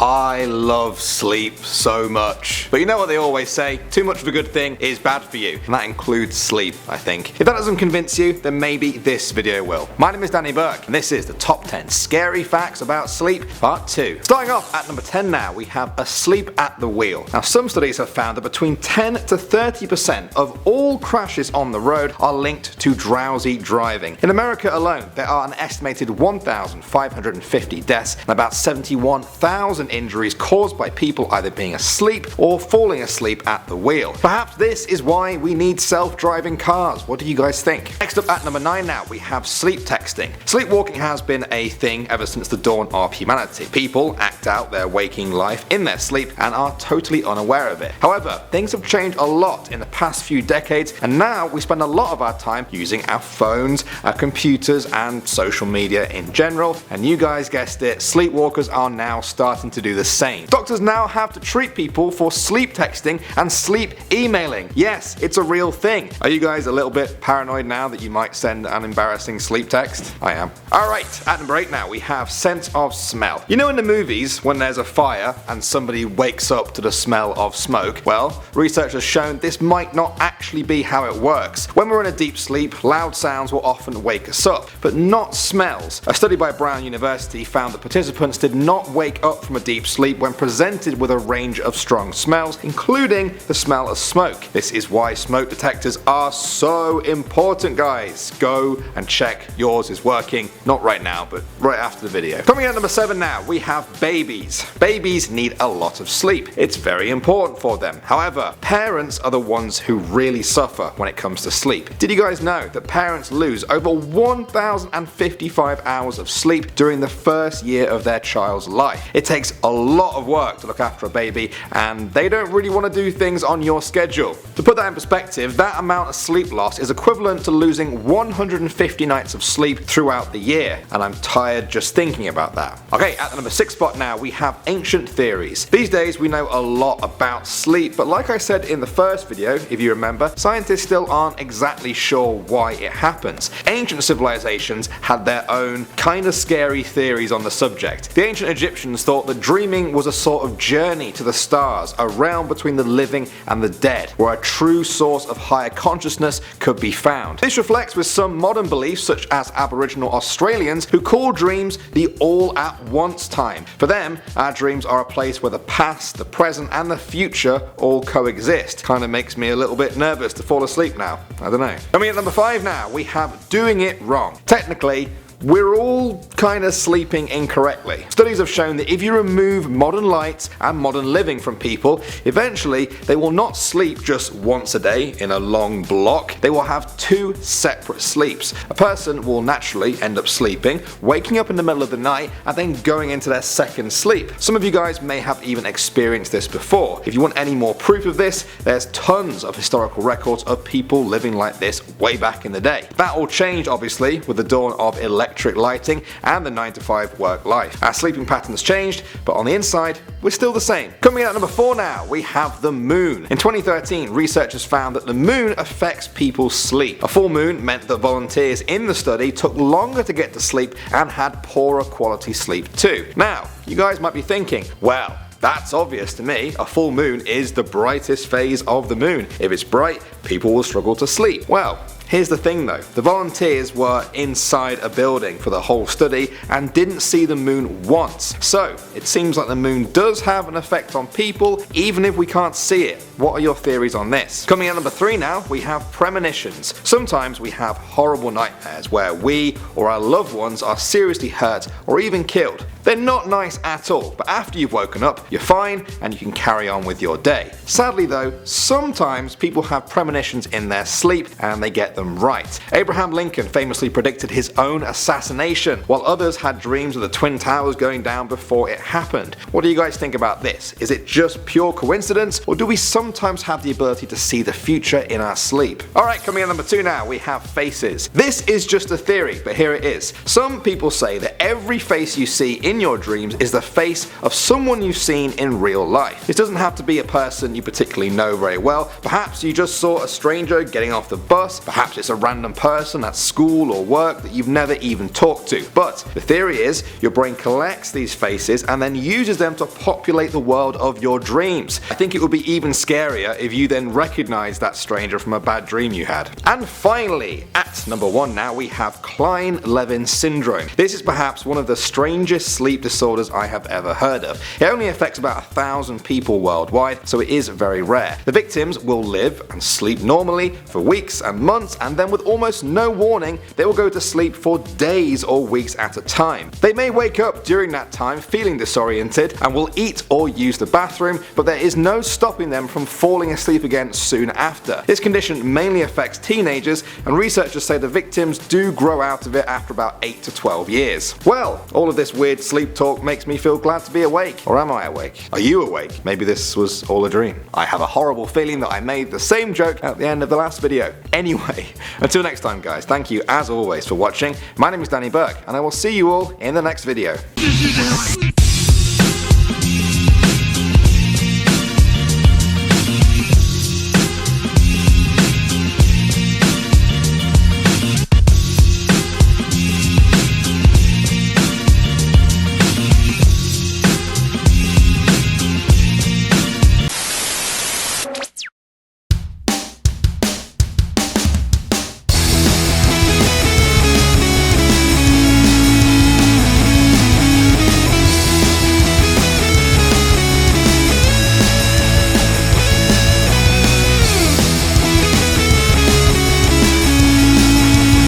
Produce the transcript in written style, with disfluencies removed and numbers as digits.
I love sleep so much. But you know what they always say, too much of a good thing is bad for you, and that includes sleep, I think. If that doesn't convince you, then maybe this video will. My name is Danny Burke, and this is the top 10 scary facts about sleep, part 2. Starting off at number 10 now, we have asleep at the wheel. Now some studies have found that between 10 to 30% of all crashes on the road are linked to drowsy driving. In America alone, there are an estimated 1,550 deaths and about 71,000 injuries caused by people either being asleep or falling asleep at the wheel. Perhaps this is why we need self-driving cars. What do you guys think? Next up at number 9 now, we have sleep texting. Sleepwalking has been a thing ever since the dawn of humanity. People act out their waking life in their sleep and are totally unaware of it. However, things have changed a lot in the past few decades, and now we spend a lot of our time using our phones, our computers, and social media in general. And you guys guessed it, sleepwalkers are now starting to do the same. Doctors now have to treat people for sleep texting and sleep emailing. Yes, it's a real thing. Are you guys a little bit paranoid now that you might send an embarrassing sleep text? I am. Alright, at number 8 now, we have sense of smell. You know in the movies when there's a fire and somebody wakes up to the smell of smoke? Well, research has shown this might not actually be how it works. When we're in a deep sleep, loud sounds will often wake us up, but not smells. A study by Brown University found that participants did not wake up from a deep sleep when presented with a range of strong smells, including the smell of smoke. This is why smoke detectors are so important, guys. Go and check yours is working. Not right now, but right after the video. Coming at number 7 now, we have babies. Babies need a lot of sleep. It's very important for them. However, parents are the ones who really suffer when it comes to sleep. Did you guys know that parents lose over 1,055 hours of sleep during the first year of their child's life? It takes a lot of work to look after a baby, and they don't really want to do things on your schedule. To put that in perspective, that amount of sleep loss is equivalent to losing 150 nights of sleep throughout the year, and I'm tired just thinking about that. Okay, at the number 6 spot now, we have ancient theories. These days we know a lot about sleep, but like I said in the first video, if you remember, scientists still aren't exactly sure why it happens. Ancient civilizations had their own kinda scary theories on the subject. The ancient Egyptians thought that dreaming was a sort of journey to the stars, a realm between the living and the dead, where a true source of higher consciousness could be found. This reflects with some modern beliefs such as Aboriginal Australians who call dreams the all-at-once time. For them, our dreams are a place where the past, the present, and the future all coexist. Kinda makes me a little bit nervous to fall asleep now. I don't know. Coming at number 5 now, we have doing it wrong. Technically, we're all kinda sleeping incorrectly. Studies have shown that if you remove modern lights and modern living from people, eventually they will not sleep just once a day in a long block. They will have 2 separate sleeps. A person will naturally end up sleeping, waking up in the middle of the night, and then going into their second sleep. Some of you guys may have even experienced this before. If you want any more proof of this, there's tons of historical records of people living like this way back in the day. That all changed obviously with the dawn of electric lighting and the 9 to 5 work life. Our sleeping patterns changed, but on the inside, we're still the same. Coming out at number 4 now, we have the moon. In 2013, researchers found that the moon affects people's sleep. A full moon meant that volunteers in the study took longer to get to sleep and had poorer quality sleep too. Now, you guys might be thinking, well, that's obvious to me. A full moon is the brightest phase of the moon. If it's bright, people will struggle to sleep. Well, here's the thing though, the volunteers were inside a building for the whole study and didn't see the moon once. So it seems like the moon does have an effect on people even if we can't see it. What are your theories on this? Coming at number 3 now, we have premonitions. Sometimes we have horrible nightmares where we or our loved ones are seriously hurt or even killed. They're not nice at all, but after you've woken up, you're fine and you can carry on with your day. Sadly though, sometimes people have premonitions in their sleep and they get them right. Abraham Lincoln famously predicted his own assassination, while others had dreams of the Twin Towers going down before it happened. What do you guys think about this? Is it just pure coincidence, or do we sometimes have the ability to see the future in our sleep? Alright, coming at number 2 now, we have faces. This is just a theory, but here it is. Some people say that every face you see in in your dreams is the face of someone you've seen in real life. This doesn't have to be a person you particularly know very well. Perhaps you just saw a stranger getting off the bus, perhaps it's a random person at school or work that you've never even talked to. But the theory is your brain collects these faces and then uses them to populate the world of your dreams. I think it would be even scarier if you then recognize that stranger from a bad dream you had. And finally, at number 1 now, we have Kleine-Levin syndrome. This is perhaps one of the strangest sleep disorders I have ever heard of. It only affects about 1,000 people worldwide, so it is very rare. The victims will live and sleep normally for weeks and months, and then with almost no warning, they will go to sleep for days or weeks at a time. They may wake up during that time feeling disoriented and will eat or use the bathroom, but there is no stopping them from falling asleep again soon after. This condition mainly affects teenagers, and researchers say the victims do grow out of it after about 8 to 12 years. Well, all of this weird sleep talk makes me feel glad to be awake. Or am I awake? Are you awake? Maybe this was all a dream. I have a horrible feeling that I made the same joke at the end of the last video. Anyway, until next time guys, thank you as always for watching. My name is Danny Burke, and I will see you all in the next video.